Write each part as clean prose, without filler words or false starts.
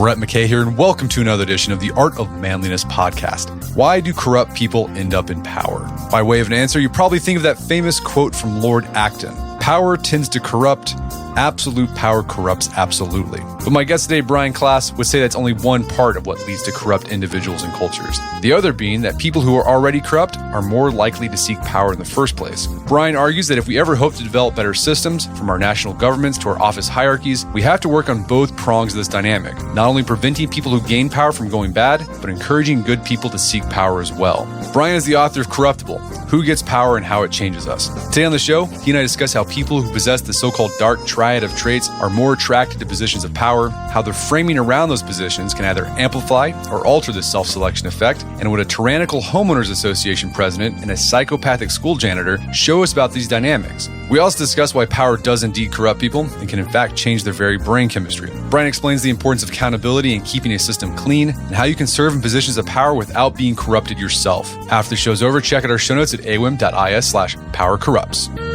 Brett McKay here, and welcome to another edition of the Art of Manliness podcast. Why do corrupt people end up in power? By way of an answer, you probably think of that famous quote from Lord Acton. Power tends to corrupt. Absolute power corrupts absolutely. But my guest today, Brian Klaas, would say that's only one part of what leads to corrupt individuals and cultures. The other being that people who are already corrupt are more likely to seek power in the first place. Brian argues that if we ever hope to develop better systems, from our national governments to our office hierarchies, we have to work on both prongs of this dynamic, not only preventing people who gain power from going bad, but encouraging good people to seek power as well. Brian is the author of Corruptible: Who Gets Power and How It Changes Us. Today on the show, he and I discuss how people who possess the so-called dark triad of traits are more attracted to positions of power, how the framing around those positions can either amplify or alter the self-selection effect, and what a tyrannical homeowners association president and a psychopathic school janitor show us about these dynamics. We also discuss why power does indeed corrupt people and can in fact change their very brain chemistry. Brian explains the importance of accountability and keeping a system clean, and how you can serve in positions of power without being corrupted yourself. After the show's over, check out our show notes at awim.is/powercorrupts.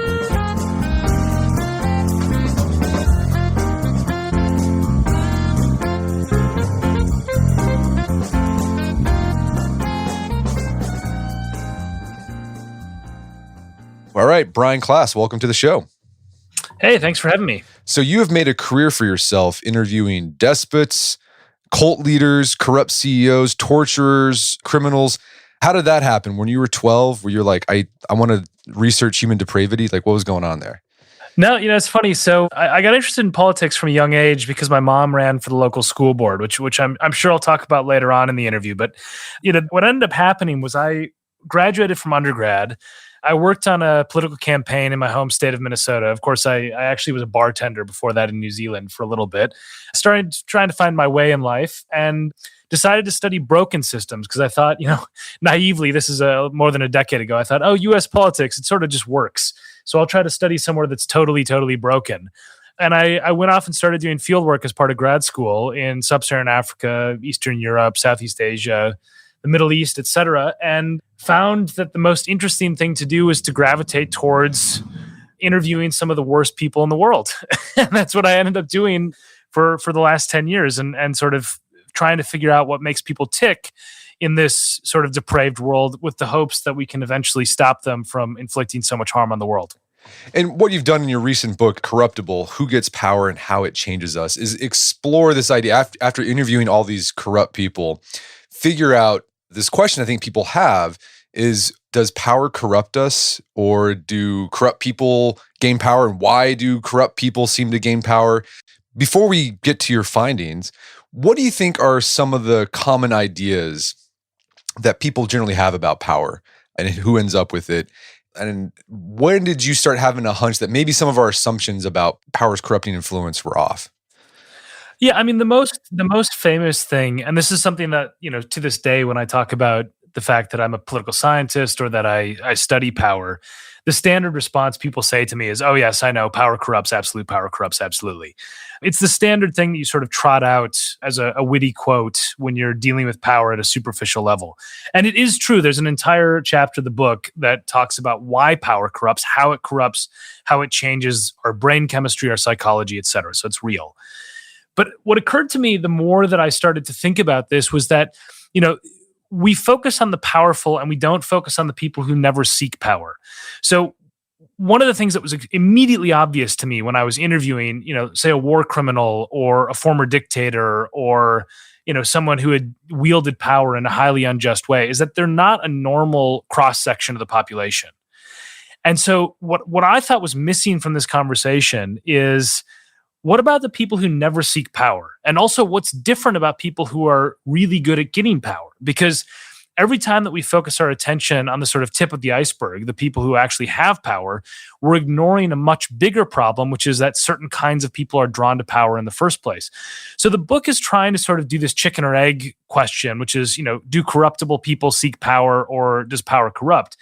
All right, Brian Klaas, welcome to the show. Hey, thanks for having me. So you have made a career for yourself interviewing despots, cult leaders, corrupt CEOs, torturers, criminals. How did that happen? When you were 12, were you like, I want to research human depravity? Like, what was going on there? No, it's funny. So I got interested in politics from a young age because my mom ran for the local school board, which I'm sure I'll talk about later on in the interview. But what ended up happening was I graduated from undergrad. I worked on a political campaign in my home state of Minnesota. Of course, I actually was a bartender before that in New Zealand for a little bit. Started trying to find my way in life and decided to study broken systems because I thought, naively, this is more than a decade ago, I thought, U.S. politics, it sort of just works. So I'll try to study somewhere that's totally, totally broken. And I went off and started doing field work as part of grad school in sub-Saharan Africa, Eastern Europe, Southeast Asia, the Middle East, etc., and found that the most interesting thing to do is to gravitate towards interviewing some of the worst people in the world. And that's what I ended up doing for the last 10 years and sort of trying to figure out what makes people tick in this sort of depraved world with the hopes that we can eventually stop them from inflicting so much harm on the world. And what you've done in your recent book, Corruptible: Who Gets Power and How It Changes Us, is explore this idea after interviewing all these corrupt people, figure out this question I think people have is, does power corrupt us, or do corrupt people gain power? And why do corrupt people seem to gain power? Before we get to your findings, what do you think are some of the common ideas that people generally have about power and who ends up with it? And when did you start having a hunch that maybe some of our assumptions about power's corrupting influence were off? Yeah, I mean, the most famous thing, and this is something that, to this day, when I talk about the fact that I'm a political scientist or that I study power, the standard response people say to me is, oh yes, I know, power corrupts absolutely. It's the standard thing that you sort of trot out as a witty quote when you're dealing with power at a superficial level. And it is true. There's an entire chapter of the book that talks about why power corrupts, how it changes our brain chemistry, our psychology, etc. So it's real. But what occurred to me the more that I started to think about this was that, we focus on the powerful and we don't focus on the people who never seek power. So one of the things that was immediately obvious to me when I was interviewing, say a war criminal or a former dictator or, someone who had wielded power in a highly unjust way is that they're not a normal cross-section of the population. And so what I thought was missing from this conversation is, what about the people who never seek power? And also, what's different about people who are really good at getting power? Because every time that we focus our attention on the sort of tip of the iceberg, the people who actually have power, we're ignoring a much bigger problem, which is that certain kinds of people are drawn to power in the first place. So the book is trying to sort of do this chicken or egg question, which is, do corruptible people seek power, or does power corrupt?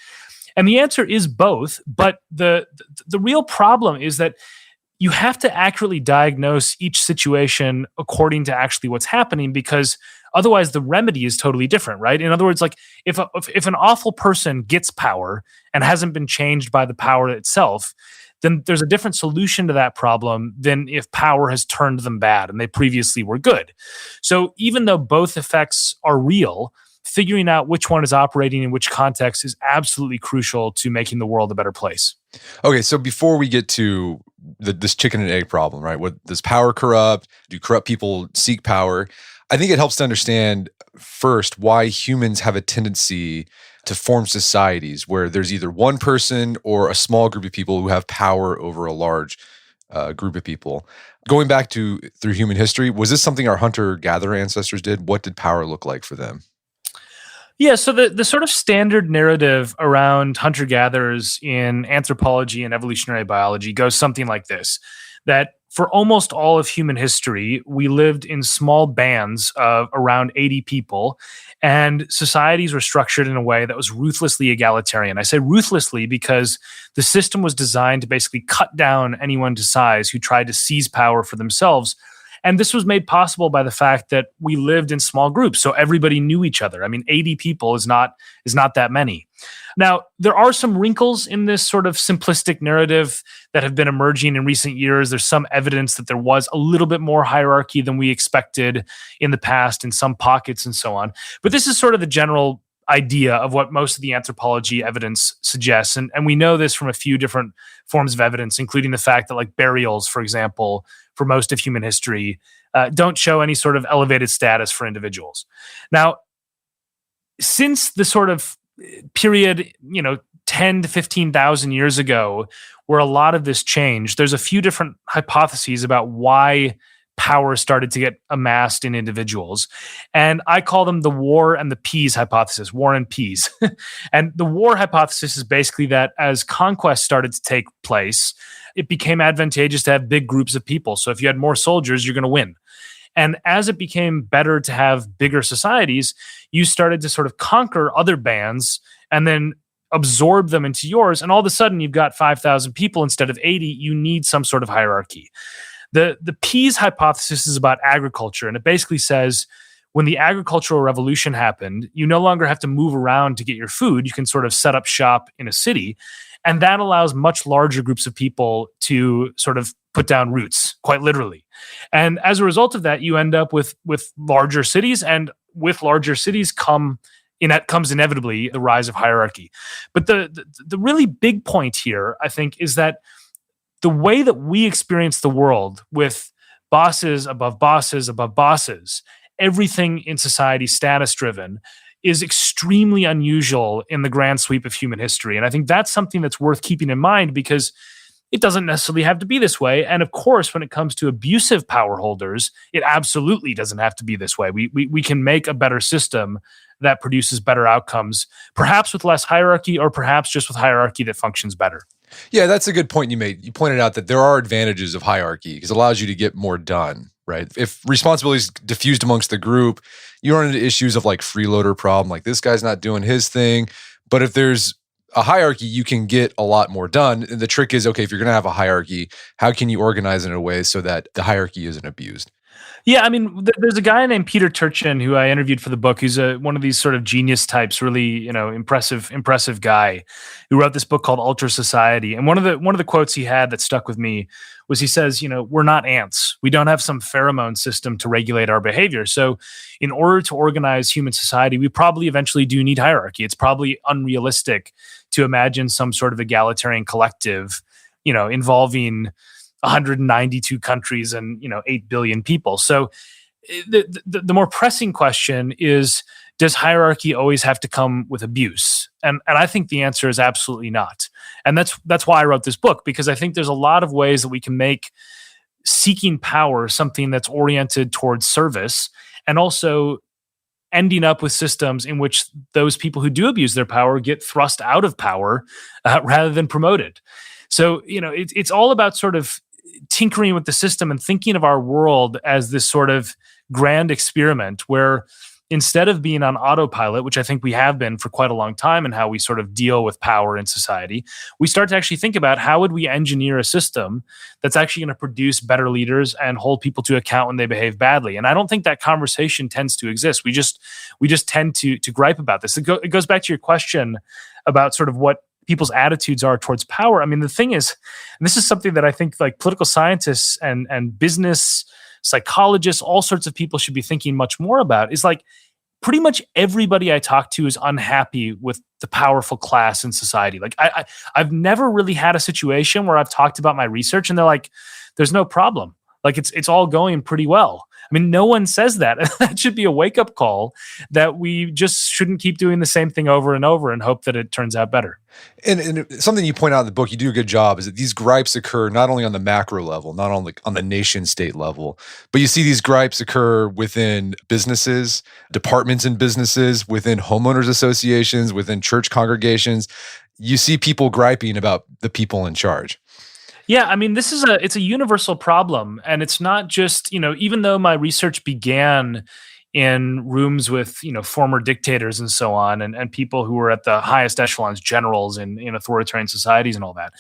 And the answer is both. But the real problem is that you have to accurately diagnose each situation according to actually what's happening, because otherwise the remedy is totally different, right? In other words, like if an awful person gets power and hasn't been changed by the power itself, then there's a different solution to that problem than if power has turned them bad and they previously were good. So even though both effects are real, figuring out which one is operating in which context is absolutely crucial to making the world a better place. Okay, so before we get to this chicken and egg problem, right? What does power corrupt? Do corrupt people seek power? I think it helps to understand first why humans have a tendency to form societies where there's either one person or a small group of people who have power over a large group of people. Going back through human history, was this something our hunter-gatherer ancestors did? What did power look like for them? Yeah, so the sort of standard narrative around hunter-gatherers in anthropology and evolutionary biology goes something like this, that for almost all of human history, we lived in small bands of around 80 people, and societies were structured in a way that was ruthlessly egalitarian. I say ruthlessly because the system was designed to basically cut down anyone to size who tried to seize power for themselves. And this was made possible by the fact that we lived in small groups, so everybody knew each other. I mean, 80 people is not that many. Now, there are some wrinkles in this sort of simplistic narrative that have been emerging in recent years. There's some evidence that there was a little bit more hierarchy than we expected in the past in some pockets and so on. But this is sort of the general idea of what most of the anthropology evidence suggests. And we know this from a few different forms of evidence, including the fact that like burials, for example, for most of human history, don't show any sort of elevated status for individuals. Now, since the sort of period, 10 to 15,000 years ago, where a lot of this changed, there's a few different hypotheses about why power started to get amassed in individuals. And I call them the war and the peas hypothesis, war and peas. And the war hypothesis is basically that as conquest started to take place, it became advantageous to have big groups of people. So if you had more soldiers, you're going to win. And as it became better to have bigger societies, you started to sort of conquer other bands and then absorb them into yours. And all of a sudden, you've got 5,000 people instead of 80. You need some sort of hierarchy. The peas hypothesis is about agriculture, and it basically says when the agricultural revolution happened, you no longer have to move around to get your food. You can sort of set up shop in a city, and that allows much larger groups of people to sort of put down roots, quite literally. And as a result of that, you end up with larger cities, and with larger cities comes inevitably the rise of hierarchy. But the really big point here, I think, is that the way that we experience the world with bosses above bosses above bosses, everything in society status driven, is extremely unusual in the grand sweep of human history. And I think that's something that's worth keeping in mind because it doesn't necessarily have to be this way. And of course, when it comes to abusive power holders, it absolutely doesn't have to be this way. We can make a better system that produces better outcomes, perhaps with less hierarchy or perhaps just with hierarchy that functions better. Yeah, that's a good point you made. You pointed out that there are advantages of hierarchy because it allows you to get more done, right? If responsibility is diffused amongst the group, you run into issues of like freeloader problem, like this guy's not doing his thing. But if there's a hierarchy, you can get a lot more done. And the trick is, okay, if you're going to have a hierarchy, how can you organize it in a way so that the hierarchy isn't abused? Yeah, I mean, there's a guy named Peter Turchin who I interviewed for the book. He's one of these sort of genius types, really, impressive guy who wrote this book called Ultra Society. And one of the quotes he had that stuck with me was he says, we're not ants. We don't have some pheromone system to regulate our behavior. So in order to organize human society, we probably eventually do need hierarchy. It's probably unrealistic to imagine some sort of egalitarian collective, involving 192 countries and 8 billion people. So the more pressing question is, does hierarchy always have to come with abuse? And I think the answer is absolutely not. And that's why I wrote this book, because I think there's a lot of ways that we can make seeking power something that's oriented towards service, and also ending up with systems in which those people who do abuse their power get thrust out of power rather than promoted. So, it's all about sort of tinkering with the system and thinking of our world as this sort of grand experiment where instead of being on autopilot, which I think we have been for quite a long time in how we sort of deal with power in society, we start to actually think about how would we engineer a system that's actually going to produce better leaders and hold people to account when they behave badly. And I don't think that conversation tends to exist. We just tend to gripe about this. It goes back to your question about sort of what people's attitudes are towards power. I mean, the thing is, and this is something that I think like political scientists and business psychologists, all sorts of people should be thinking much more about, is like pretty much everybody I talk to is unhappy with the powerful class in society. Like I've never really had a situation where I've talked about my research and they're like, there's no problem. Like it's all going pretty well. I mean, no one says that. That should be a wake-up call that we just shouldn't keep doing the same thing over and over and hope that it turns out better. And something you point out in the book, you do a good job, is that these gripes occur not only on the macro level, not only on the nation state level, but you see these gripes occur within businesses, departments in businesses, within homeowners associations, within church congregations. You see people griping about the people in charge. Yeah, I mean, it's a universal problem, and it's not just, even though my research began in rooms with, former dictators and so on, and people who were at the highest echelons, generals in authoritarian societies and all that.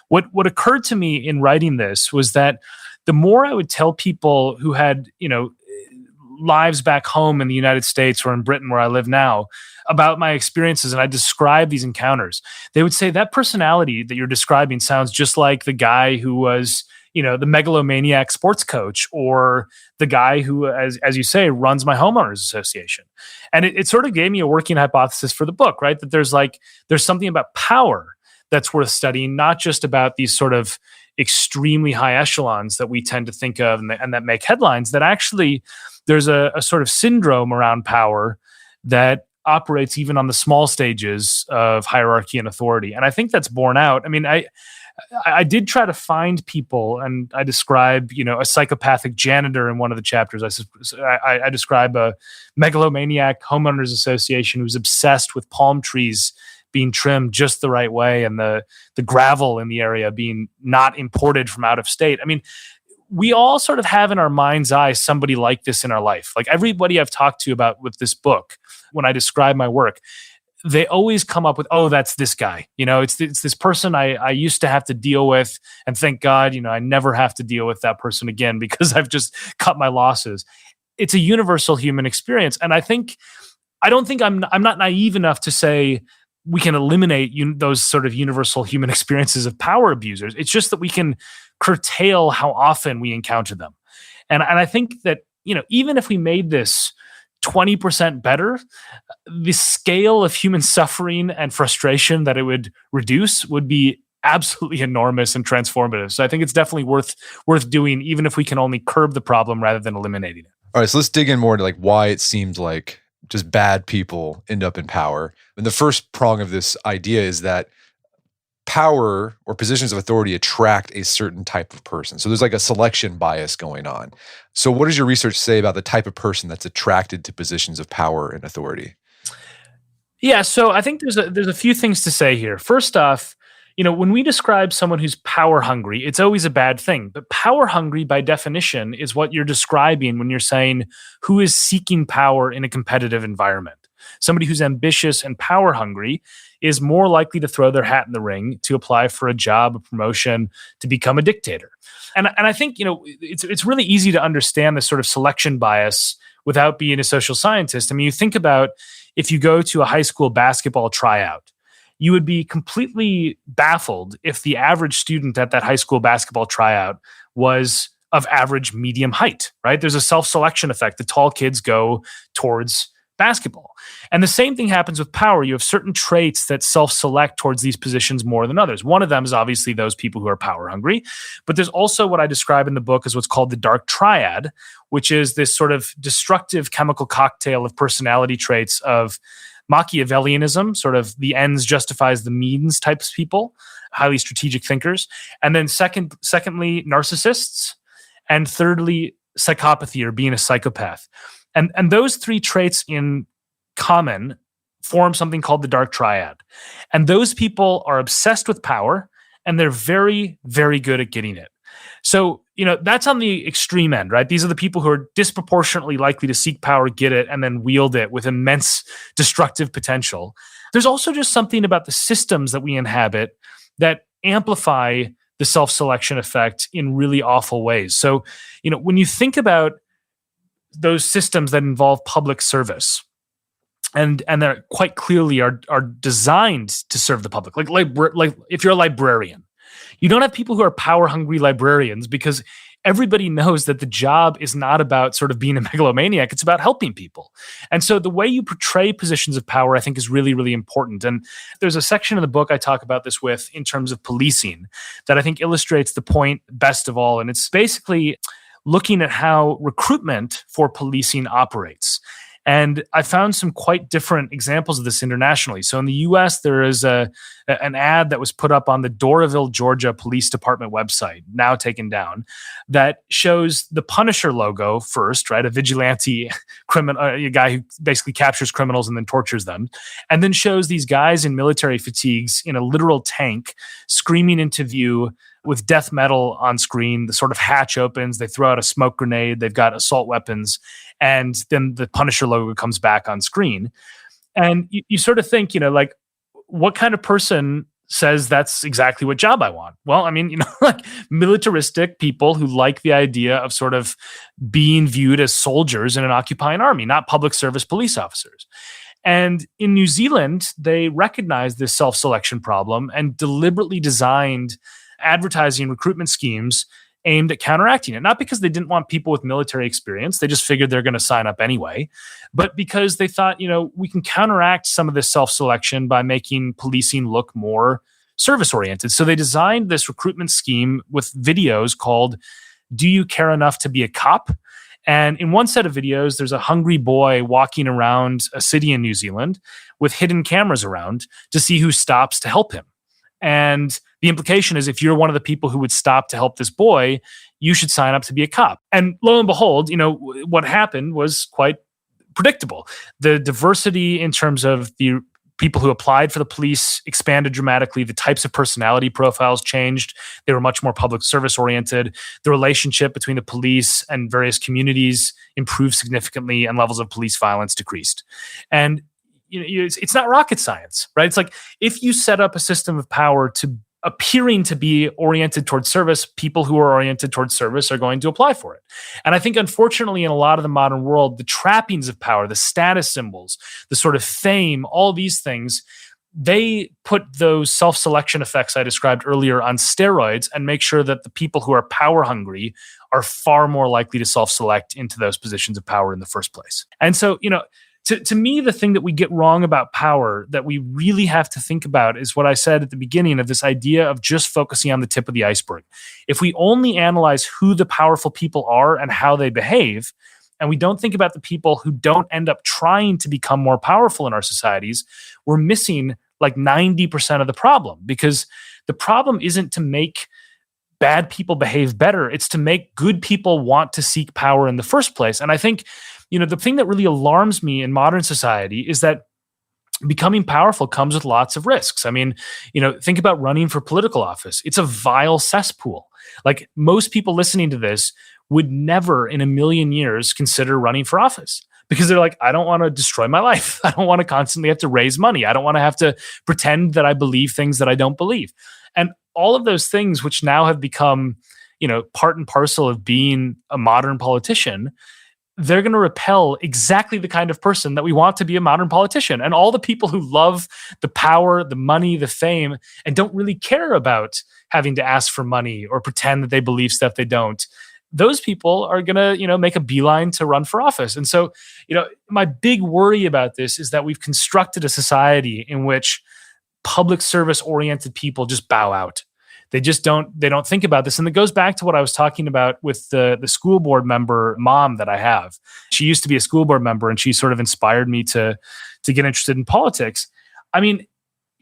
What occurred to me in writing this was that the more I would tell people who had, lives back home in the United States or in Britain where I live now about my experiences, and I describe these encounters, they would say that personality that you're describing sounds just like the guy who was, the megalomaniac sports coach, or the guy who, as you say, runs my homeowners association. And it sort of gave me a working hypothesis for the book, right? That there's something about power that's worth studying, not just about these sort of extremely high echelons that we tend to think of and that make headlines, that actually there's a sort of syndrome around power that operates even on the small stages of hierarchy and authority. And I think that's borne out. I mean, I did try to find people, and I describe, a psychopathic janitor in one of the chapters. I describe a megalomaniac homeowners association who's obsessed with palm trees being trimmed just the right way and the gravel in the area being not imported from out of state. I mean, we all sort of have in our mind's eye somebody like this in our life. Like everybody I've talked to about with this book, when I describe my work, they always come up with, oh, that's this guy. It's this person I used to have to deal with, and thank God, I never have to deal with that person again because I've just cut my losses. It's a universal human experience, and I don't think I'm not naive enough to say we can eliminate those sort of universal human experiences of power abusers. It's just that we can curtail how often we encounter them, and I think that even if we made this 20% better, the scale of human suffering and frustration that it would reduce would be absolutely enormous and transformative. So I think it's definitely worth doing, even if we can only curb the problem rather than eliminating it. All right, so let's dig in more into why it seems like just bad people end up in power. And the first prong of this idea is that power or positions of authority attract a certain type of person. So there's a selection bias going on. So what does your research say about the type of person that's attracted to positions of power and authority? Yeah, so I think there's a few things to say here. First off, when we describe someone who's power hungry, it's always a bad thing. But power hungry, by definition, is what you're describing when you're saying who is seeking power in a competitive environment. Somebody who's ambitious and power hungry is more likely to throw their hat in the ring to apply for a job, a promotion, to become a dictator. And I think, it's really easy to understand this sort of selection bias without being a social scientist. I mean, you think about if you go to a high school basketball tryout, you would be completely baffled if the average student at that high school basketball tryout was of average medium height, right? There's a self-selection effect. The tall kids go towards basketball. And the same thing happens with power. You have certain traits that self-select towards these positions more than others. One of them is obviously those people who are power hungry, but there's also what I describe in the book as what's called the dark triad, which is this sort of destructive chemical cocktail of personality traits of Machiavellianism, sort of the ends justifies the means types of people, highly strategic thinkers. And then secondly, narcissists. And thirdly, psychopathy, or being a psychopath. And those three traits in common form something called the dark triad. And those people are obsessed with power, and they're very, very good at getting it. So, that's on the extreme end, right? These are the people who are disproportionately likely to seek power, get it, and then wield it with immense destructive potential. There's also just something about the systems that we inhabit that amplify the self-selection effect in really awful ways. So, when you think about those systems that involve public service, and that quite clearly are designed to serve the public. Like if you're a librarian, you don't have people who are power hungry librarians because everybody knows that the job is not about sort of being a megalomaniac. It's about helping people. And so the way you portray positions of power, I think, is really, really important. And there's a section in the book I talk about this with in terms of policing that I think illustrates the point best of all. And it's basically looking at how recruitment for policing operates. And I found some quite different examples of this internationally. So in the US, there is an ad that was put up on the Doraville, Georgia Police Department website, now taken down, that shows the Punisher logo first, right? A vigilante criminal, a guy who basically captures criminals and then tortures them, and then shows these guys in military fatigues in a literal tank screaming into view with death metal on screen. The sort of hatch opens, they throw out a smoke grenade, they've got assault weapons, and then the Punisher logo comes back on screen. And you sort of think, like, what kind of person says that's exactly what job I want? Well, I mean, like militaristic people who like the idea of sort of being viewed as soldiers in an occupying army, not public service police officers. And in New Zealand, they recognized this self-selection problem and deliberately designed advertising recruitment schemes aimed at counteracting it. Not because they didn't want people with military experience. They just figured they're going to sign up anyway. But because they thought, we can counteract some of this self-selection by making policing look more service-oriented. So they designed this recruitment scheme with videos called "Do You Care Enough to Be a Cop?" And in one set of videos, there's a hungry boy walking around a city in New Zealand with hidden cameras around to see who stops to help him. And the implication is if you're one of the people who would stop to help this boy, you should sign up to be a cop. And lo and behold, what happened was quite predictable. The diversity in terms of the people who applied for the police expanded dramatically. The types of personality profiles changed. They were much more public service oriented. The relationship between the police and various communities improved significantly, and levels of police violence decreased. And it's not rocket science, right? It's like if you set up a system of power to appearing to be oriented towards service, people who are oriented towards service are going to apply for it. And I think, unfortunately, in a lot of the modern world, the trappings of power, the status symbols, the sort of fame, all these things, they put those self-selection effects I described earlier on steroids and make sure that the people who are power hungry are far more likely to self-select into those positions of power in the first place. And so, to me, the thing that we get wrong about power that we really have to think about is what I said at the beginning of this idea of just focusing on the tip of the iceberg. If we only analyze who the powerful people are and how they behave, and we don't think about the people who don't end up trying to become more powerful in our societies, we're missing like 90% of the problem, because the problem isn't to make bad people behave better. It's to make good people want to seek power in the first place. And I think, the thing that really alarms me in modern society is that becoming powerful comes with lots of risks. I mean, think about running for political office. It's a vile cesspool. Like, most people listening to this would never in a million years consider running for office, because they're like, I don't want to destroy my life. I don't want to constantly have to raise money. I don't want to have to pretend that I believe things that I don't believe. And all of those things, which now have become, part and parcel of being a modern politician, they're going to repel exactly the kind of person that we want to be a modern politician. And all the people who love the power, the money, the fame, and don't really care about having to ask for money or pretend that they believe stuff they don't, those people are going to, make a beeline to run for office. And so, my big worry about this is that we've constructed a society in which public service oriented people just bow out. They don't think about this. And it goes back to what I was talking about with the school board member mom that I have. She used to be a school board member, and she sort of inspired me to get interested in politics. I mean,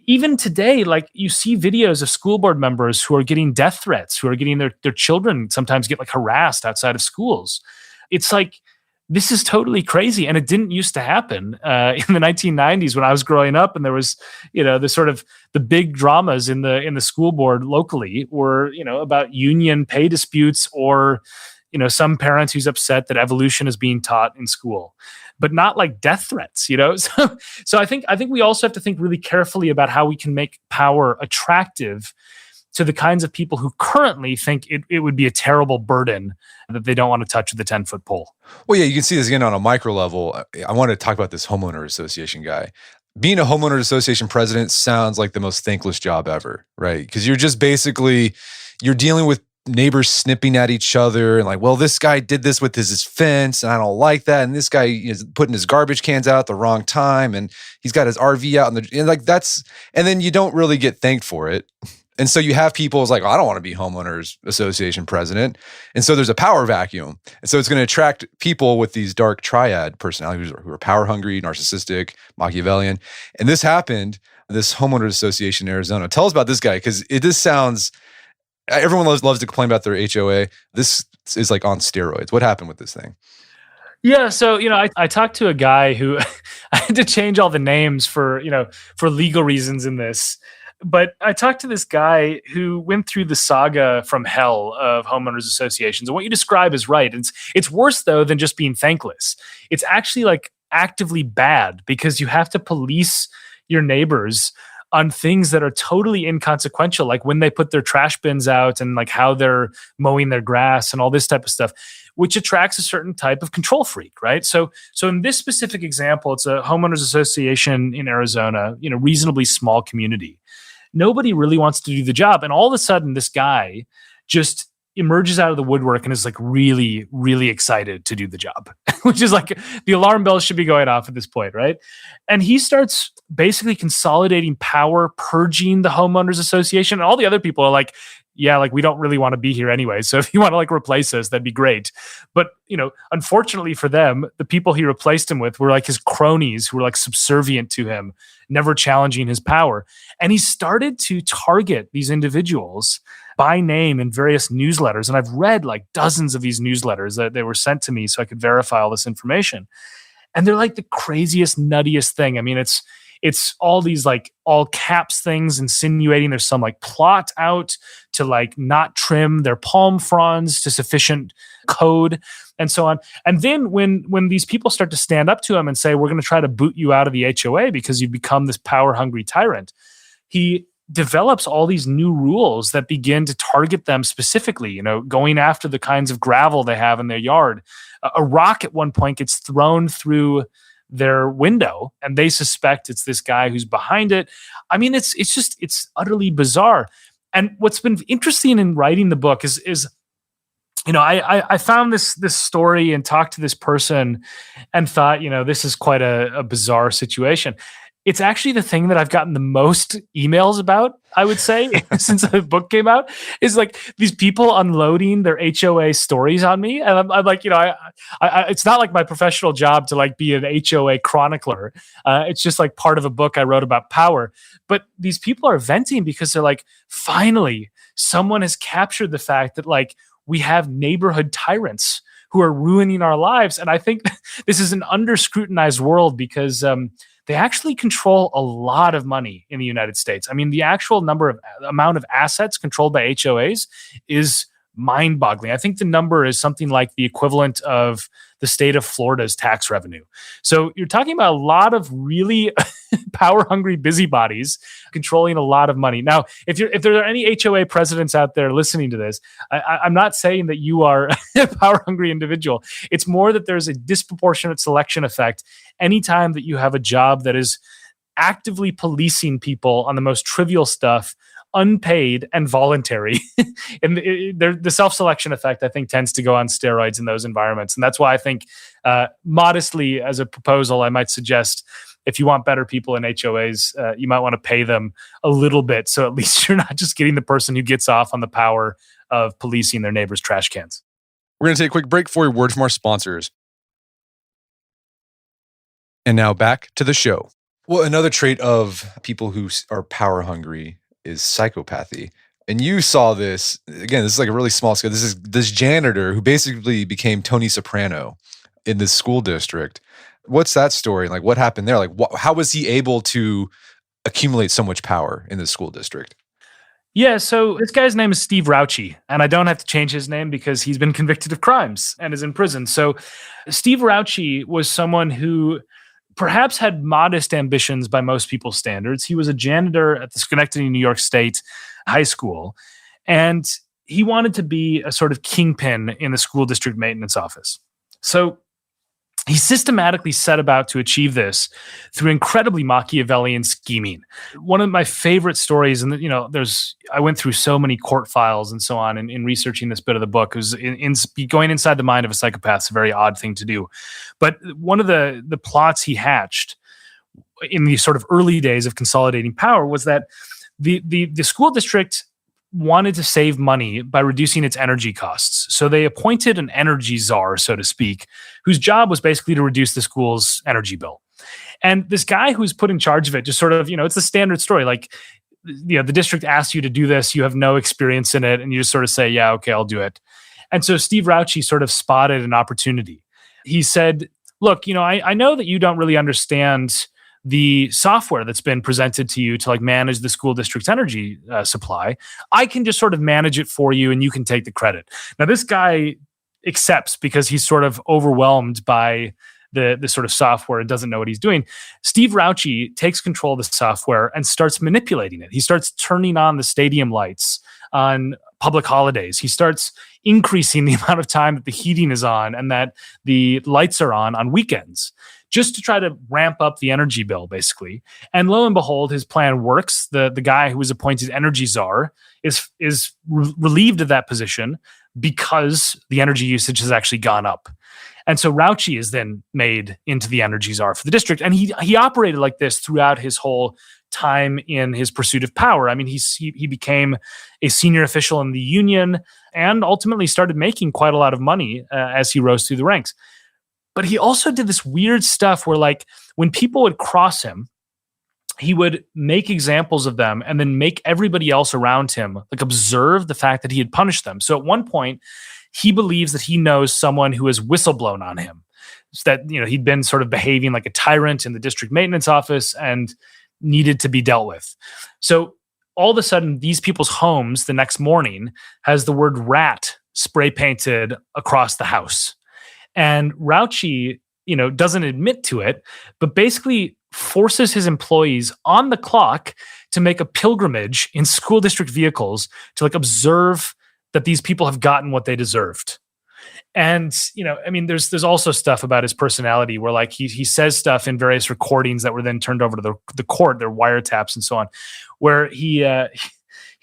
even today, like, you see videos of school board members who are getting death threats, who are getting their children sometimes get like harassed outside of schools. It's like, this is totally crazy. And it didn't used to happen in the 1990s when I was growing up. And there was, the sort of the big dramas in the school board locally were, about union pay disputes or, some parent who's upset that evolution is being taught in school, but not like death threats, So I think we also have to think really carefully about how we can make power attractive to the kinds of people who currently think it would be a terrible burden that they don't want to touch with a 10-foot pole. Well, yeah, you can see this again on a micro level. I want to talk about this homeowner association guy. Being a homeowners association president sounds like the most thankless job ever, right? Because you're just basically, you're dealing with neighbors snipping at each other and like, well, this guy did this with his fence and I don't like that. And this guy is putting his garbage cans out at the wrong time and he's got his RV out and like that's, and then you don't really get thanked for it. And so you have people who's like, oh, I don't want to be homeowners association president. And so there's a power vacuum. And so it's going to attract people with these dark triad personalities who are power hungry, narcissistic, Machiavellian. And this happened, this homeowners association in Arizona. Tell us about this guy, because this sounds, everyone loves to complain about their HOA. This is like on steroids. What happened with this thing? Yeah, so I talked to a guy who I had to change all the names for legal reasons in this. But I talked to this guy who went through the saga from hell of homeowners associations. And what you describe is right. It's worse, though, than just being thankless. It's actually like actively bad because you have to police your neighbors on things that are totally inconsequential, like when they put their trash bins out and like how they're mowing their grass and all this type of stuff, which attracts a certain type of control freak, right? So in this specific example, it's a homeowners association in Arizona, reasonably small community. Nobody really wants to do the job. And all of a sudden, this guy just emerges out of the woodwork and is like really, really excited to do the job, which is like the alarm bells should be going off at this point, right? And he starts basically consolidating power, purging the homeowners association. And all the other people are like, yeah, like we don't really want to be here anyway. So if you want to like replace us, that'd be great. But, unfortunately for them, the people he replaced him with were like his cronies who were like subservient to him, never challenging his power. And he started to target these individuals by name in various newsletters. And I've read like dozens of these newsletters that they were sent to me so I could verify all this information. And they're like the craziest, nuttiest thing. I mean, it's all these like all caps things insinuating there's some like plot out to like not trim their palm fronds to sufficient code and so on. And then when these people start to stand up to him and say, we're going to try to boot you out of the HOA because you've become this power hungry tyrant, he develops all these new rules that begin to target them specifically, going after the kinds of gravel they have in their yard. A rock at one point gets thrown through their window and they suspect it's this guy who's behind it. I mean, it's utterly bizarre. And what's been interesting in writing the book is I found this story and talked to this person and thought, this is quite a bizarre situation. It's actually the thing that I've gotten the most emails about, I would say, since the book came out, is like these people unloading their HOA stories on me. And I'm like, I it's not like my professional job to like be an HOA chronicler. It's just like part of a book I wrote about power. But these people are venting because they're like, finally, someone has captured the fact that like we have neighborhood tyrants who are ruining our lives. And I think this is an under-scrutinized world because they actually control a lot of money in the United States. I mean, the actual amount of assets controlled by HOAs is mind-boggling. I think the number is something like the equivalent of the state of Florida's tax revenue. So you're talking about a lot of really power-hungry busybodies controlling a lot of money. Now, if there are any HOA presidents out there listening to this, I'm not saying that you are a power-hungry individual. It's more that there's a disproportionate selection effect anytime that you have a job that is actively policing people on the most trivial stuff, unpaid and voluntary. And the self-selection effect, I think, tends to go on steroids in those environments. And that's why I think, modestly, as a proposal, I might suggest if you want better people in HOAs, you might want to pay them a little bit. So at least you're not just getting the person who gets off on the power of policing their neighbor's trash cans. We're going to take a quick break for a word from our sponsors. And now back to the show. Well, another trait of people who are power hungry is psychopathy. And you saw this, again, this is like a really small scale. This is this janitor who basically became Tony Soprano in this school district. What's that story? Like, what happened there? Like, how was he able to accumulate so much power in the school district? Yeah, so this guy's name is Steve Rauchi, and I don't have to change his name because he's been convicted of crimes and is in prison. So Steve Rauchi was someone who perhaps had modest ambitions by most people's standards. He was a janitor at the Schenectady, New York State high school. And he wanted to be a sort of kingpin in the school district maintenance office. So he systematically set about to achieve this through incredibly Machiavellian scheming. One of my favorite stories, and I went through so many court files and so on in researching this bit of the book, was going inside the mind of a psychopath is a very odd thing to do. But one of the plots he hatched in the sort of early days of consolidating power was that the school district wanted to save money by reducing its energy costs. So they appointed an energy czar, so to speak, whose job was basically to reduce the school's energy bill. And this guy who's put in charge of it just sort of, it's the standard story. Like, the district asks you to do this, you have no experience in it, and you just sort of say, yeah, okay, I'll do it. And so Steve Rauchi sort of spotted an opportunity. He said, look, I know that you don't really understand the software that's been presented to you to like manage the school district's energy supply. I can just sort of manage it for you and you can take the credit. Now, this guy accepts because he's sort of overwhelmed by the sort of software and doesn't know what he's doing. Steve Rauchi takes control of the software and starts manipulating it. He starts turning on the stadium lights on public holidays. He starts increasing the amount of time that the heating is on and that the lights are on weekends, just to try to ramp up the energy bill, basically. And lo and behold, his plan works. The guy who was appointed energy czar is relieved of that position because the energy usage has actually gone up. And so Rauchi is then made into the energy czar for the district. And he operated like this throughout his whole time in his pursuit of power. I mean, he became a senior official in the union and ultimately started making quite a lot of money as he rose through the ranks. But he also did this weird stuff where, like, when people would cross him, he would make examples of them and then make everybody else around him like observe the fact that he had punished them. So at one point, he believes that he knows someone who has whistleblown on him, so that he'd been sort of behaving like a tyrant in the district maintenance office and needed to be dealt with. So all of a sudden, these people's homes the next morning has the word rat spray painted across the house. And Rauchi, doesn't admit to it, but basically forces his employees on the clock to make a pilgrimage in school district vehicles to like observe that these people have gotten what they deserved. And, there's also stuff about his personality where like he says stuff in various recordings that were then turned over to the court, their wiretaps and so on, where he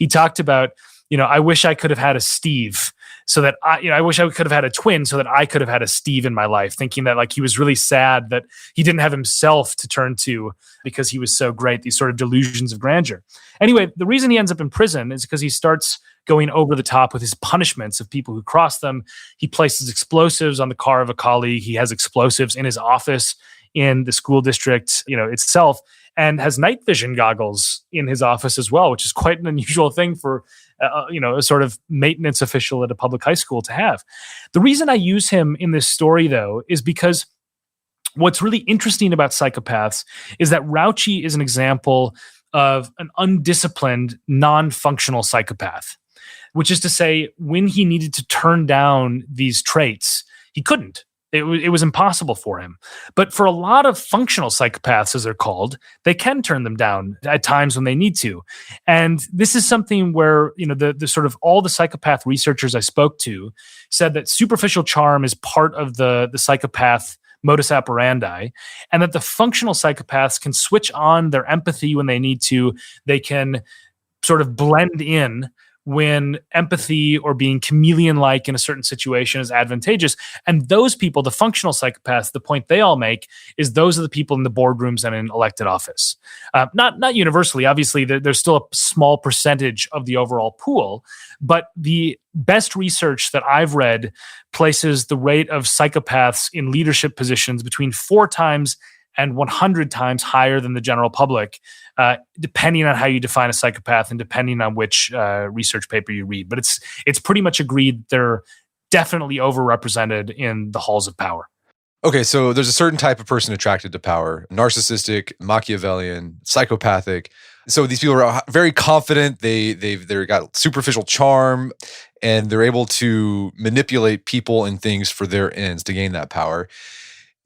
talked about, I wish I could have had a Steve so that I wish I could have had a twin so that I could have had a Steve in my life, thinking that like he was really sad that he didn't have himself to turn to because he was so great, these sort of delusions of grandeur. Anyway, the reason he ends up in prison is because he starts going over the top with his punishments of people who cross them. He places explosives on the car of a colleague. He has explosives in his office in the school district, itself, and has night vision goggles in his office as well, which is quite an unusual thing for a sort of maintenance official at a public high school to have. The reason I use him in this story, though, is because what's really interesting about psychopaths is that Rauchi is an example of an undisciplined, non-functional psychopath, which is to say, when he needed to turn down these traits, he couldn't. It was impossible for him. But for a lot of functional psychopaths, as they're called, they can turn them down at times when they need to. And this is something where, the sort of all the psychopath researchers I spoke to said that superficial charm is part of the psychopath modus operandi, and that the functional psychopaths can switch on their empathy when they need to. They can sort of blend in when empathy or being chameleon-like in a certain situation is advantageous. And those people, the functional psychopaths, the point they all make is those are the people in the boardrooms and in elected office. Not universally, obviously, there's still a small percentage of the overall pool, but the best research that I've read places the rate of psychopaths in leadership positions between 4 times and 100 times higher than the general public, depending on how you define a psychopath and depending on which research paper you read. But it's pretty much agreed they're definitely overrepresented in the halls of power. Okay, so there's a certain type of person attracted to power: narcissistic, Machiavellian, psychopathic. So these people are very confident. They've got superficial charm, and they're able to manipulate people and things for their ends to gain that power.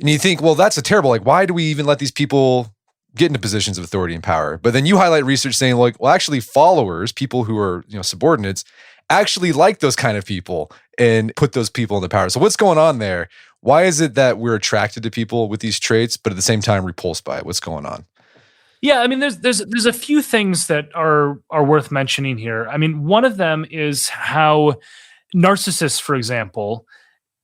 And you think, well, that's a terrible, like, why do we even let these people get into positions of authority and power. But then you highlight research saying like, well, actually followers, people who are, subordinates, actually like those kind of people and put those people into power. So what's going on there? Why is it that we're attracted to people with these traits, but at the same time repulsed by it? What's going on? Yeah, I mean, there's a few things that are worth mentioning here. I mean, one of them is how narcissists, for example,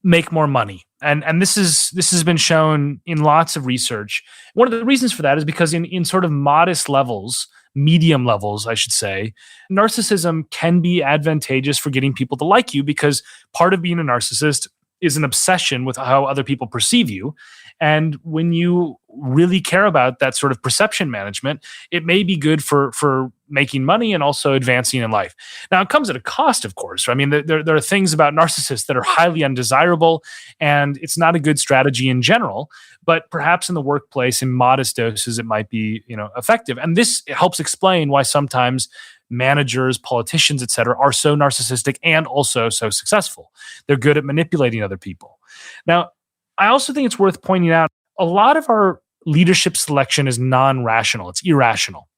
make more money. And this has been shown in lots of research. One of the reasons for that is because in sort of modest levels, medium levels, I should say, narcissism can be advantageous for getting people to like you, because part of being a narcissist is an obsession with how other people perceive you. And when you really care about that sort of perception management, it may be good for making money and also advancing in life. Now, it comes at a cost, of course. I mean, there are things about narcissists that are highly undesirable, and it's not a good strategy in general. But perhaps in the workplace, in modest doses, it might be effective. And this helps explain why sometimes managers, politicians, et cetera, are so narcissistic and also so successful. They're good at manipulating other people. Now, I also think it's worth pointing out a lot of our leadership selection is non-rational. It's irrational.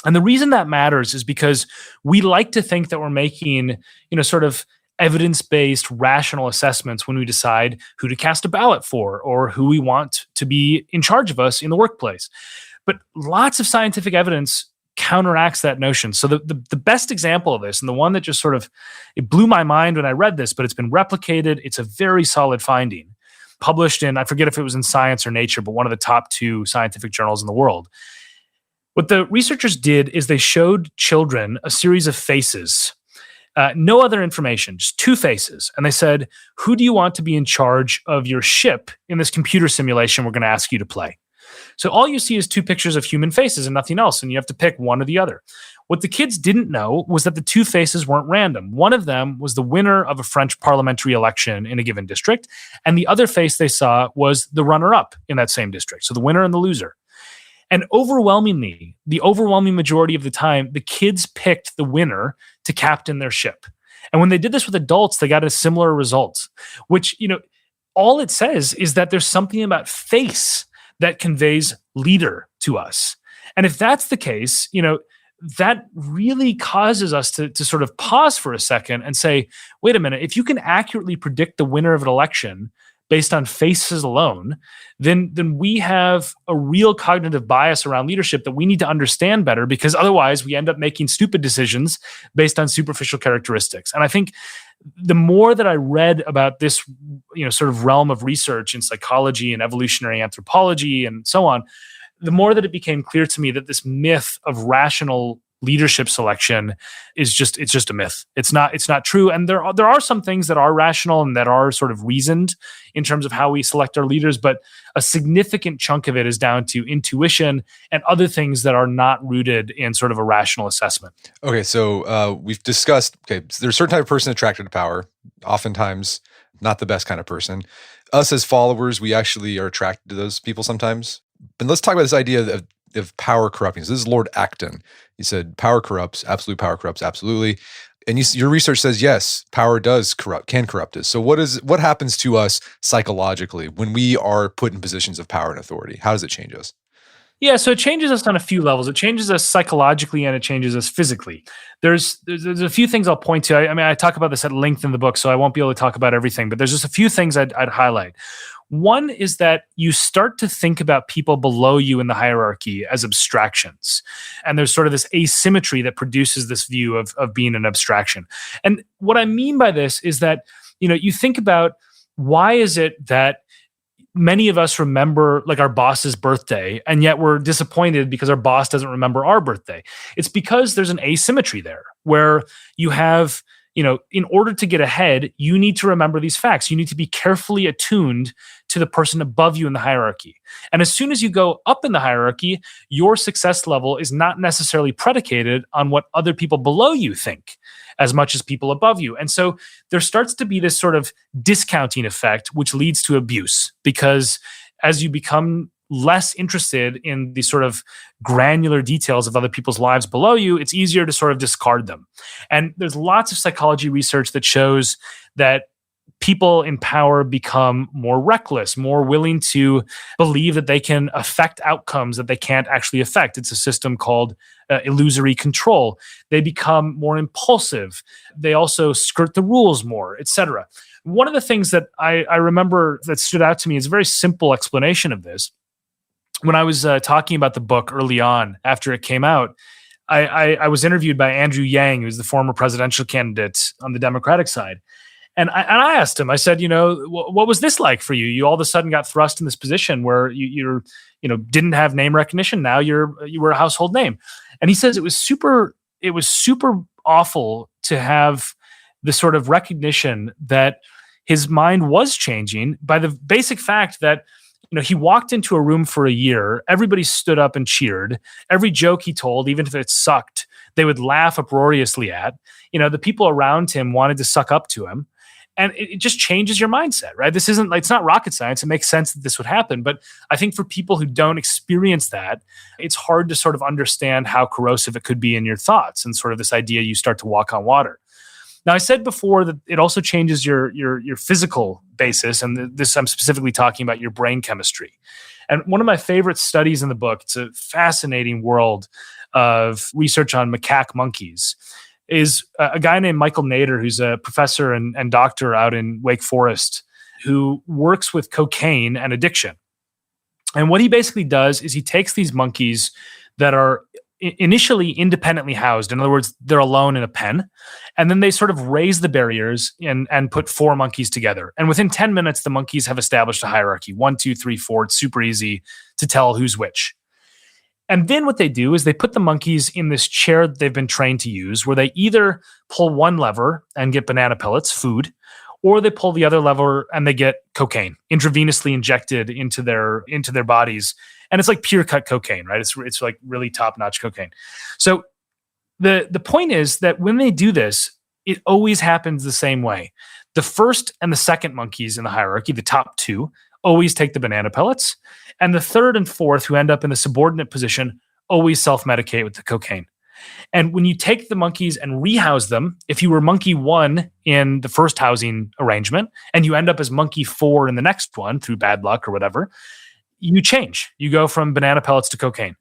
And the reason that matters is because we like to think that we're making, sort of evidence-based, rational assessments when we decide who to cast a ballot for or who we want to be in charge of us in the workplace. But lots of scientific evidence counteracts that notion. So the best example of this, and the one that just it blew my mind when I read this, but it's been replicated. It's a very solid finding, published in, I forget if it was in Science or Nature, but one of the top 2 scientific journals in the world. What the researchers did is they showed children a series of faces, no other information, just 2 faces. And they said, who do you want to be in charge of your ship in this computer simulation we're going to ask you to play? So all you see is 2 pictures of human faces and nothing else, and you have to pick one or the other. What the kids didn't know was that the 2 faces weren't random. One of them was the winner of a French parliamentary election in a given district, and the other face they saw was the runner-up in that same district, so the winner and the loser. And overwhelmingly, the overwhelming majority of the time, the kids picked the winner to captain their ship. And when they did this with adults, they got a similar result, which, all it says is that there's something about face that conveys leader to us. And if that's the case, that really causes us to sort of pause for a second and say, wait a minute, if you can accurately predict the winner of an election based on faces alone, then we have a real cognitive bias around leadership that we need to understand better, because otherwise we end up making stupid decisions based on superficial characteristics. And I think the more that I read about this, sort of realm of research in psychology and evolutionary anthropology and so on, the more that it became clear to me that this myth of rational leadership selection is just a myth. It's not true. And there are some things that are rational and that are sort of reasoned in terms of how we select our leaders, but a significant chunk of it is down to intuition and other things that are not rooted in sort of a rational assessment. Okay, so we've discussed, so there's a certain type of person attracted to power, oftentimes not the best kind of person. Us as followers, we actually are attracted to those people sometimes. But let's talk about this idea of power corrupting. So this is Lord Acton. He said, power corrupts, absolute power corrupts, absolutely. And your research says, yes, power does can corrupt us. So what happens to us psychologically when we are put in positions of power and authority? How does it change us? Yeah, so it changes us on a few levels. It changes us psychologically and it changes us physically. There's a few things I'll point to. I mean, I talk about this at length in the book, so I won't be able to talk about everything, but there's just a few things I'd highlight. One is that you start to think about people below you in the hierarchy as abstractions. And there's sort of this asymmetry that produces this view of being an abstraction. And what I mean by this is that, you think about, why is it that many of us remember like our boss's birthday, and yet we're disappointed because our boss doesn't remember our birthday? It's because there's an asymmetry there where you have, in order to get ahead, you need to remember these facts. You need to be carefully attuned to the person above you in the hierarchy. And as soon as you go up in the hierarchy, your success level is not necessarily predicated on what other people below you think as much as people above you. And so there starts to be this sort of discounting effect, which leads to abuse, because as you become less interested in the sort of granular details of other people's lives below you, it's easier to sort of discard them. And there's lots of psychology research that shows that people in power become more reckless, more willing to believe that they can affect outcomes that they can't actually affect. It's a system called illusory control. They become more impulsive. They also skirt the rules more, etc. One of the things that I remember that stood out to me is a very simple explanation of this. When I was talking about the book early on after it came out, I was interviewed by Andrew Yang, who's the former presidential candidate on the Democratic side. And I asked him, I said, what was this like for you? You all of a sudden got thrust in this position where you didn't have name recognition. Now you were a household name. And he says it was super awful to have the sort of recognition that his mind was changing by the basic fact that he walked into a room for a year, everybody stood up and cheered. Every joke he told, even if it sucked, they would laugh uproariously at. The people around him wanted to suck up to him. And it just changes your mindset, right? This isn't it's not rocket science. It makes sense that this would happen. But I think for people who don't experience that, it's hard to sort of understand how corrosive it could be in your thoughts and sort of this idea you start to walk on water. Now, I said before that it also changes your physical basis, and this I'm specifically talking about your brain chemistry. And one of my favorite studies in the book, it's a fascinating world of research on macaque monkeys, is a guy named Michael Nader, who's a professor and doctor out in Wake Forest, who works with cocaine and addiction. And what he basically does is he takes these monkeys that are initially independently housed. In other words, they're alone in a pen. And then they sort of raise the barriers and put 4 monkeys together. And within 10 minutes, the monkeys have established a hierarchy. 1, 2, 3, 4. It's super easy to tell who's which. And then what they do is they put the monkeys in this chair that they've been trained to use, where they either pull one lever and get banana pellets, food, or they pull the other lever and they get cocaine intravenously injected into their bodies. And it's like pure cut cocaine, right? It's like really top-notch cocaine. So the point is that when they do this, it always happens the same way. The first and the second monkeys in the hierarchy, the top 2, always take the banana pellets. And the third and fourth, who end up in the subordinate position, always self-medicate with the cocaine. And when you take the monkeys and rehouse them, if you were monkey 1 in the first housing arrangement, and you end up as monkey 4 in the next one through bad luck or whatever, you change. You go from banana pellets to cocaine.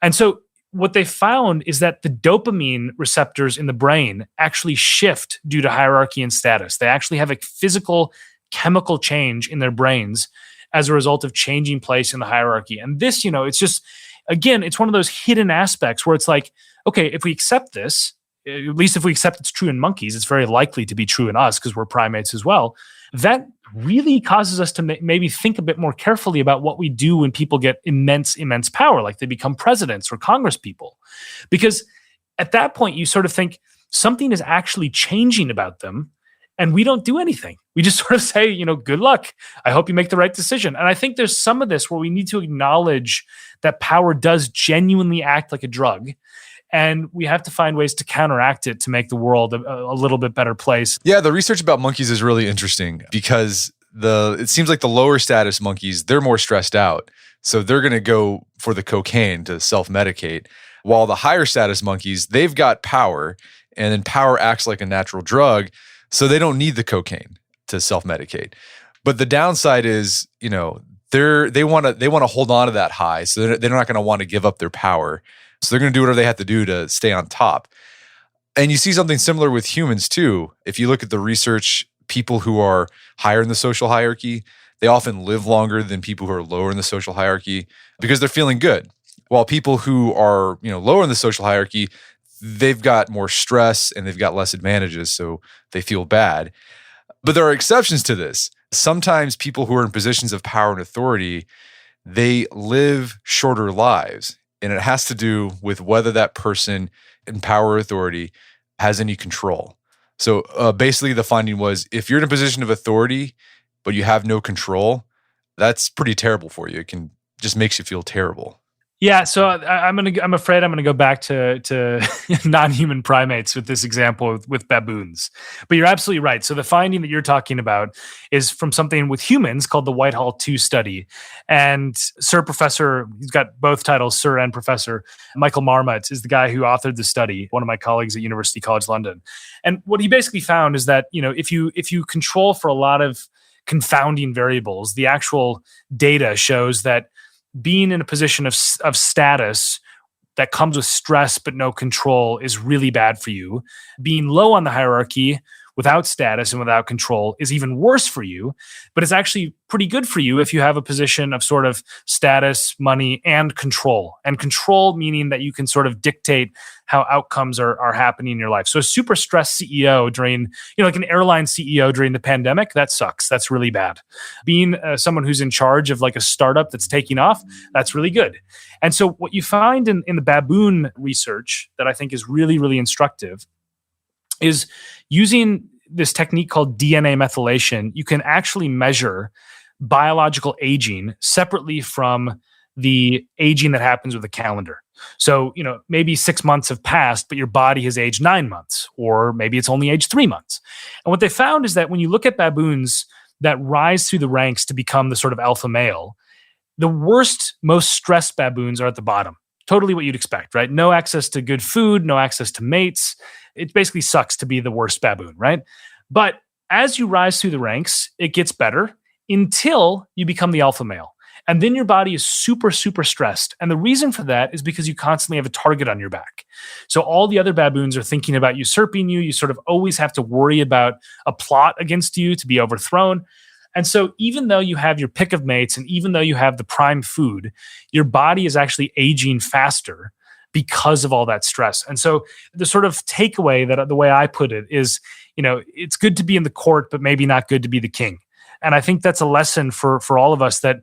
And so what they found is that the dopamine receptors in the brain actually shift due to hierarchy and status. They actually have a physical chemical change in their brains as a result of changing place in the hierarchy. And this, it's just, again, it's one of those hidden aspects where it's like, okay, if we accept this, at least if we accept it's true in monkeys, it's very likely to be true in us because we're primates as well. That really causes us to maybe think a bit more carefully about what we do when people get immense power, like they become presidents or Congress people. Because at that point, you sort of think something is actually changing about them, and we don't do anything. We just sort of say, good luck. I hope you make the right decision. And I think there's some of this where we need to acknowledge that power does genuinely act like a drug. And we have to find ways to counteract it to make the world a little bit better place. Yeah, the research about monkeys is really interesting because it seems like the lower status monkeys, they're more stressed out. So they're going to go for the cocaine to self-medicate. While the higher status monkeys, they've got power, and then power acts like a natural drug. So they don't need the cocaine to self-medicate. But the downside is, they want to hold on to that high. So they're not going to want to give up their power. So they're going to do whatever they have to do to stay on top. And you see something similar with humans too. If you look at the research, people who are higher in the social hierarchy, they often live longer than people who are lower in the social hierarchy because they're feeling good. While people who are, lower in the social hierarchy, they've got more stress and they've got less advantages, so they feel bad. But there are exceptions to this. Sometimes people who are in positions of power and authority, they live shorter lives. And it has to do with whether that person in power or authority has any control. So basically the finding was, if you're in a position of authority, but you have no control, that's pretty terrible for you. It just makes you feel terrible. Yeah, so I'm afraid I'm gonna go back to non-human primates with this example with baboons. But you're absolutely right. So the finding that you're talking about is from something with humans called the Whitehall 2 study. And Sir Professor, he's got both titles, Sir and Professor, Michael Marmot is the guy who authored the study, one of my colleagues at University College London. And what he basically found is that, if you control for a lot of confounding variables, the actual data shows that being in a position of status that comes with stress but no control is really bad for you. Being low on the hierarchy without status and without control is even worse for you, but it's actually pretty good for you if you have a position of sort of status, money, and control. And control meaning that you can sort of dictate how outcomes are happening in your life. So a super stressed CEO during, like an airline CEO during the pandemic, that sucks. That's really bad. Being someone who's in charge of like a startup that's taking off, that's really good. And so what you find in the baboon research that I think is really, really instructive is using this technique called DNA methylation. You can actually measure biological aging separately from the aging that happens with a calendar. So, maybe 6 months have passed, but your body has aged 9 months, or maybe it's only aged 3 months. And what they found is that when you look at baboons that rise through the ranks to become the sort of alpha male, the worst, most stressed baboons are at the bottom. Totally what you'd expect, right? No access to good food, no access to mates. It basically sucks to be the worst baboon, right? But as you rise through the ranks, it gets better until you become the alpha male. And then your body is super, super stressed. And the reason for that is because you constantly have a target on your back. So all the other baboons are thinking about usurping you. You sort of always have to worry about a plot against you to be overthrown. And so even though you have your pick of mates and even though you have the prime food, your body is actually aging faster because of all that stress. And so the sort of takeaway, that the way I put it is, it's good to be in the court, but maybe not good to be the king. And I think that's a lesson for all of us, that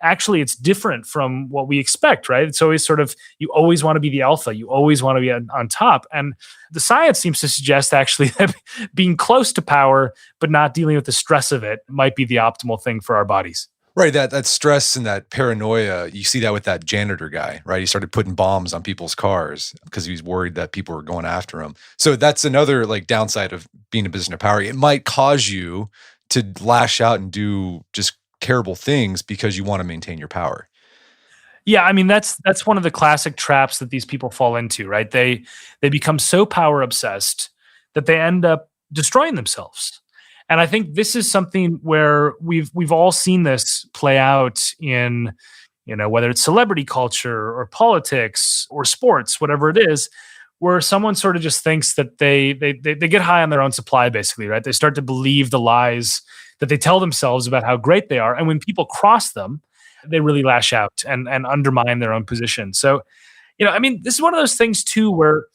actually it's different from what we expect, right? It's always sort of, you always want to be the alpha. You always want to be on top. And the science seems to suggest actually that being close to power, but not dealing with the stress of it, might be the optimal thing for our bodies. Right, that stress and that paranoia, you see that with that janitor guy, right? He started putting bombs on people's cars because he was worried that people were going after him. So that's another like downside of being a position of power. It might cause you to lash out and do just terrible things because you want to maintain your power. Yeah, I mean that's one of the classic traps that these people fall into, right? They become so power obsessed that they end up destroying themselves. And I think this is something where we've all seen this play out in, whether it's celebrity culture or politics or sports, whatever it is, where someone sort of just thinks that they get high on their own supply, basically, right? They start to believe the lies that they tell themselves about how great they are. And when people cross them, they really lash out and undermine their own position. So, this is one of those things too, where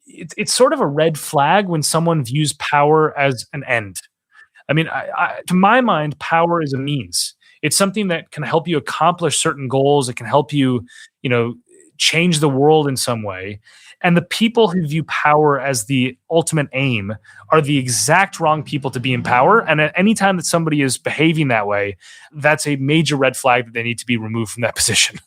it's sort of a red flag when someone views power as an end. To my mind, power is a means. It's something that can help you accomplish certain goals. It can help you, change the world in some way. And the people who view power as the ultimate aim are the exact wrong people to be in power. And at any time that somebody is behaving that way, that's a major red flag that they need to be removed from that position.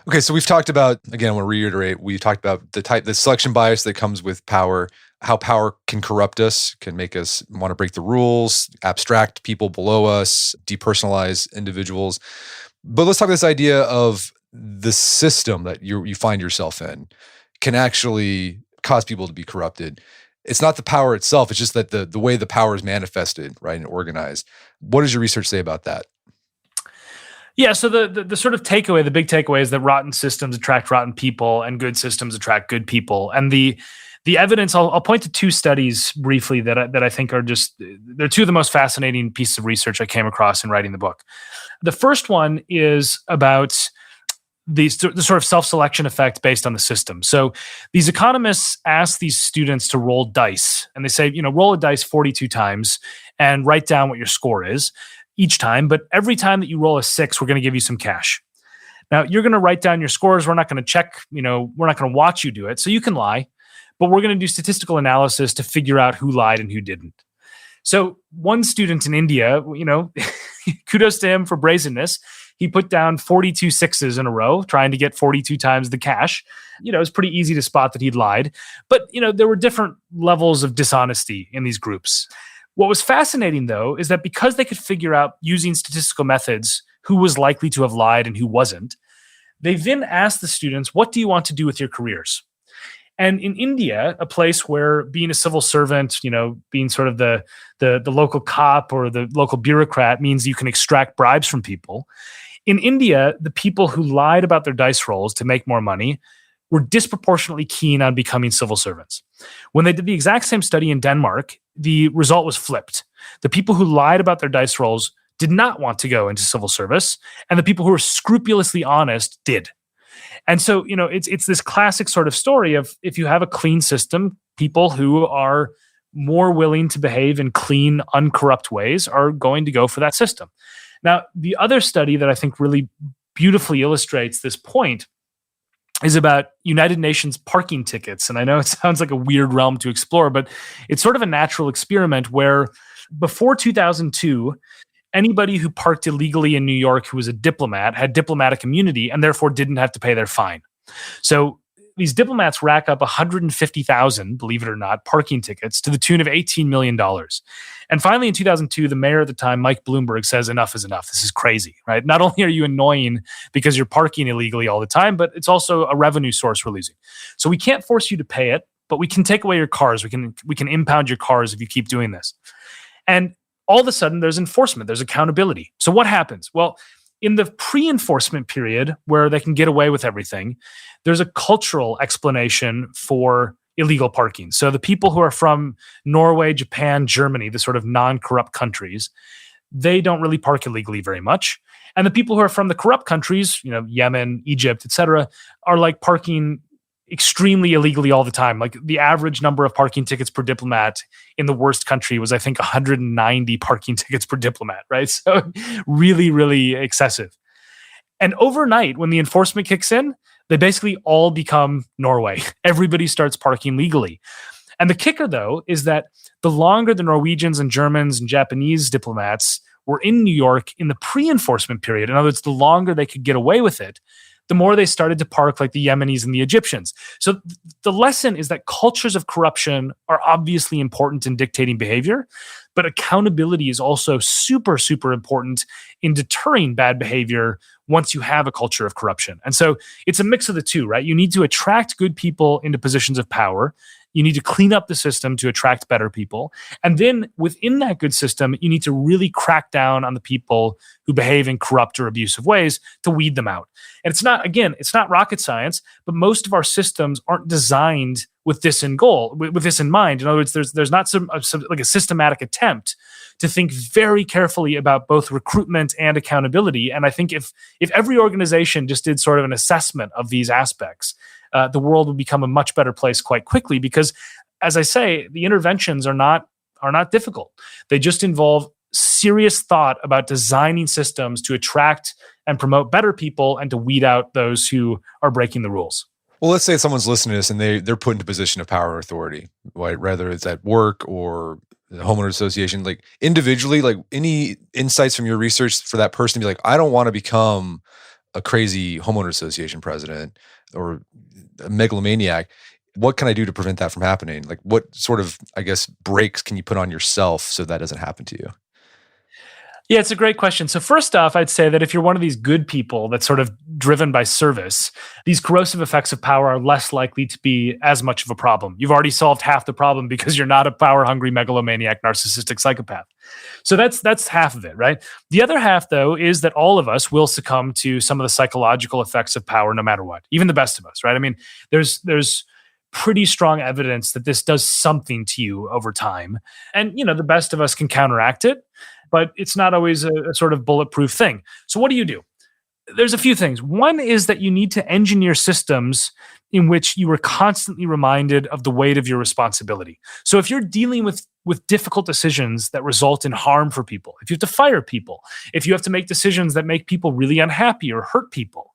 Okay, so we've talked about, again, I want to reiterate, we've talked about the selection bias that comes with power, how power can corrupt us, can make us want to break the rules, abstract people below us, depersonalize individuals. But let's talk about this idea of the system that you find yourself in can actually cause people to be corrupted. It's not the power itself, it's just that the way the power is manifested, right, and organized. What does your research say about that? Yeah, so the sort of takeaway, the big takeaway is that rotten systems attract rotten people and good systems attract good people. And the evidence, I'll point to two studies briefly that I think are they're two of the most fascinating pieces of research I came across in writing the book. The first one is about the sort of self-selection effect based on the system. So these economists ask these students to roll dice, and they say, roll a dice 42 times and write down what your score is each time. But every time that you roll a 6, we're going to give you some cash. Now, you're going to write down your scores. We're not going to check, we're not going to watch you do it. So you can lie, but we're going to do statistical analysis to figure out who lied and who didn't. So one student in India, kudos to him for brazenness. he put down 42 sixes in a row, trying to get 42 times the cash. It was pretty easy to spot that he'd lied. But, there were different levels of dishonesty in these groups. What was fascinating, though, is that because they could figure out using statistical methods who was likely to have lied and who wasn't, they then asked the students, what do you want to do with your careers? And in India, a place where being a civil servant, being sort of the local cop or the local bureaucrat means you can extract bribes from people. In India, the people who lied about their dice rolls to make more money were disproportionately keen on becoming civil servants. When they did the exact same study in Denmark, the result was flipped. The people who lied about their dice rolls did not want to go into civil service, and the people who were scrupulously honest did. And so, it's this classic sort of story of if you have a clean system, people who are more willing to behave in clean, uncorrupt ways are going to go for that system. Now, the other study that I think really beautifully illustrates this point is about United Nations parking tickets. And I know it sounds like a weird realm to explore, but it's sort of a natural experiment where before 2002, anybody who parked illegally in New York who was a diplomat had diplomatic immunity and therefore didn't have to pay their fine. So these diplomats rack up 150,000, believe it or not, parking tickets to the tune of $18 million. And finally, in 2002, the mayor at the time, Mike Bloomberg, says enough is enough. This is crazy, right? Not only are you annoying because you're parking illegally all the time, but it's also a revenue source we're losing. So we can't force you to pay it, but we can take away your cars. We can impound your cars if you keep doing this. And all of a sudden, there's enforcement, there's accountability. So what happens? Well, in the pre-enforcement period where they can get away with everything, there's a cultural explanation for illegal parking. So the people who are from Norway, Japan, Germany, the sort of non-corrupt countries, they don't really park illegally very much. And the people who are from the corrupt countries, Yemen, Egypt, etc., are like parking extremely illegally all the time. Like the average number of parking tickets per diplomat in the worst country was, I think, 190 parking tickets per diplomat, right? So really, really excessive. And overnight, when the enforcement kicks in, they basically all become Norway. Everybody starts parking legally. And the kicker, though, is that the longer the Norwegians and Germans and Japanese diplomats were in New York in the pre-enforcement period, in other words, the longer they could get away with it, the more they started to park like the Yemenis and the Egyptians. So the lesson is that cultures of corruption are obviously important in dictating behavior, but accountability is also super, super important in deterring bad behavior once you have a culture of corruption. And so it's a mix of the two, right? You need to attract good people into positions of power. You need to clean up the system to attract better people. And then within that good system, you need to really crack down on the people who behave in corrupt or abusive ways to weed them out. And it's not rocket science, but most of our systems aren't designed with this in goal, with this in mind. In other words, there's not some like a systematic attempt to think very carefully about both recruitment and accountability. And I think if every organization just did sort of an assessment of these aspects, the world would become a much better place quite quickly, because, as I say, the interventions are not difficult. They just involve serious thought about designing systems to attract and promote better people and to weed out those who are breaking the rules. Well, let's say someone's listening to this and they're put into a position of power or authority, right? Whether it's at work or the homeowner association, like individually, like any insights from your research for that person to be like, I don't want to become a crazy homeowner association president or a megalomaniac. What can I do to prevent that from happening? Like what sort of, I guess, brakes can you put on yourself so that doesn't happen to you? Yeah, it's a great question. So first off, I'd say that if you're one of these good people that's sort of driven by service, these corrosive effects of power are less likely to be as much of a problem. You've already solved half the problem because you're not a power-hungry megalomaniac, narcissistic psychopath. So that's half of it, right? The other half, though, is that all of us will succumb to some of the psychological effects of power no matter what, even the best of us, right? I mean, there's pretty strong evidence that this does something to you over time. And, the best of us can counteract it, but it's not always a sort of bulletproof thing. So what do? There's a few things. One is that you need to engineer systems in which you are constantly reminded of the weight of your responsibility. So if you're dealing with difficult decisions that result in harm for people, if you have to fire people, if you have to make decisions that make people really unhappy or hurt people,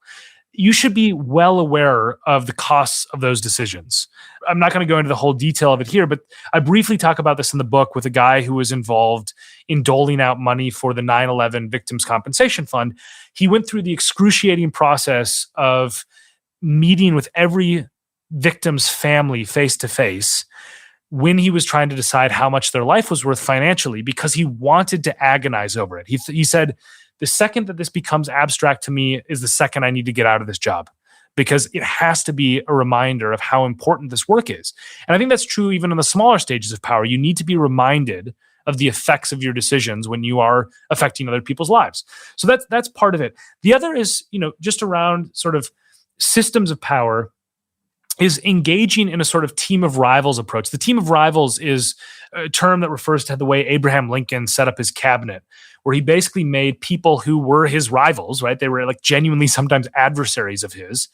you should be well aware of the costs of those decisions. I'm not going to go into the whole detail of it here, but I briefly talk about this in the book with a guy who was involved in doling out money for the 9/11 Victims Compensation Fund. He went through the excruciating process of meeting with every victim's family face to face when he was trying to decide how much their life was worth financially, because he wanted to agonize over it. He said, the second that this becomes abstract to me is the second I need to get out of this job, because it has to be a reminder of how important this work is. And I think that's true even in the smaller stages of power. You need to be reminded of the effects of your decisions when you are affecting other people's lives. So that's part of it. The other is, just around sort of systems of power, is engaging in a sort of team of rivals approach. The team of rivals is a term that refers to the way Abraham Lincoln set up his cabinet, where he basically made people who were his rivals, right? They were like genuinely sometimes adversaries of his,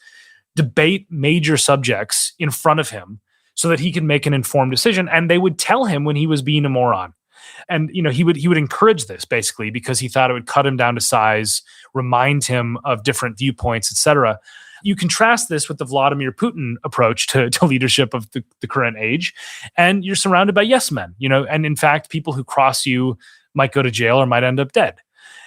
debate major subjects in front of him so that he could make an informed decision. And they would tell him when he was being a moron. And he would encourage this basically because he thought it would cut him down to size, remind him of different viewpoints, etc. You contrast this with the Vladimir Putin approach to leadership of the current age, and you're surrounded by yes men, and in fact, people who cross you might go to jail or might end up dead.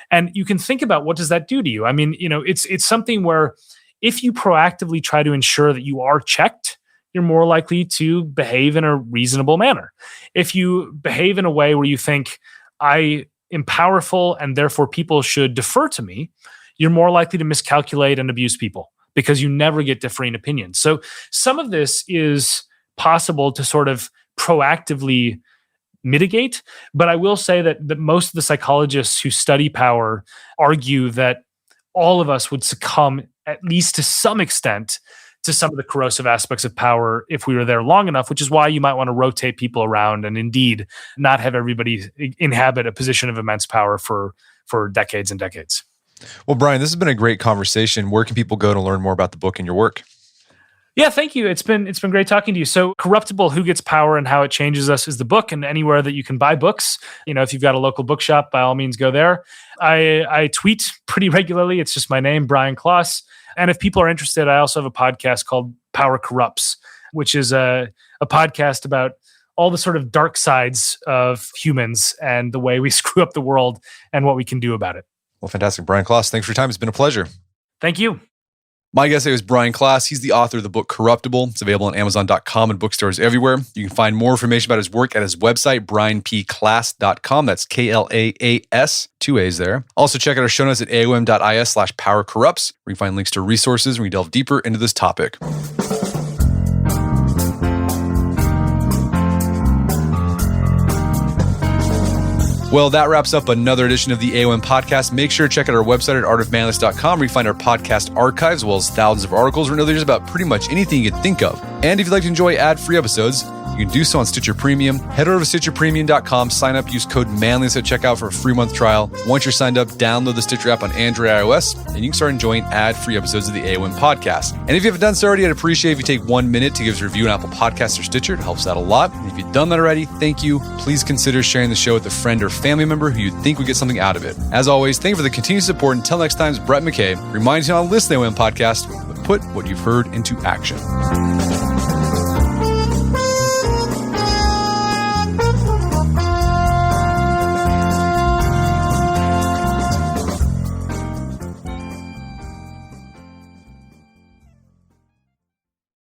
And you can think about, what does that do to you? I mean, it's something where if you proactively try to ensure that you are checked, you're more likely to behave in a reasonable manner. If you behave in a way where you think, I am powerful and therefore people should defer to me, you're more likely to miscalculate and abuse people, because you never get differing opinions. So some of this is possible to sort of proactively mitigate, but I will say that most of the psychologists who study power argue that all of us would succumb, at least to some extent, to some of the corrosive aspects of power if we were there long enough, which is why you might want to rotate people around and indeed not have everybody inhabit a position of immense power for decades and decades. Well, Brian, this has been a great conversation. Where can people go to learn more about the book and your work? Yeah, thank you. It's been great talking to you. So Corruptible, Who Gets Power and How It Changes Us is the book, and anywhere that you can buy books. If you've got a local bookshop, by all means, go there. I tweet pretty regularly. It's just my name, Brian Klaas. And if people are interested, I also have a podcast called Power Corrupts, which is a podcast about all the sort of dark sides of humans and the way we screw up the world and what we can do about it. Well, fantastic. Brian Klaas, thanks for your time. It's been a pleasure. Thank you. My guest today was Brian Klaas. He's the author of the book Corruptible. It's available on Amazon.com and bookstores everywhere. You can find more information about his work at his website, brianpklass.com. That's Klaas, 2 A's there. Also, check out our show notes at aom.is/powercorrupts, where you can find links to resources where we delve deeper into this topic. Well, that wraps up another edition of the AOM podcast. Make sure to check out our website at artofmanliness.com, where you find our podcast archives, as well as thousands of articles written there's about pretty much anything you can think of. And if you'd like to enjoy ad-free episodes, you can do so on Stitcher Premium. Head over to stitcherpremium.com, sign up, use code Manliness at checkout for a free month trial. Once you're signed up, download the Stitcher app on Android and iOS, and you can start enjoying ad-free episodes of the AOM podcast. And if you haven't done so already, I'd appreciate if you take 1 minute to give us a review on Apple Podcasts or Stitcher. It helps out a lot. And if you've done that already, thank you. Please consider sharing the show with a friend or family member who you think would get something out of it. As always, thank you for the continued support. Until next time, Brett McKay reminds you on Listen to the AOM podcast, put what you've heard into action.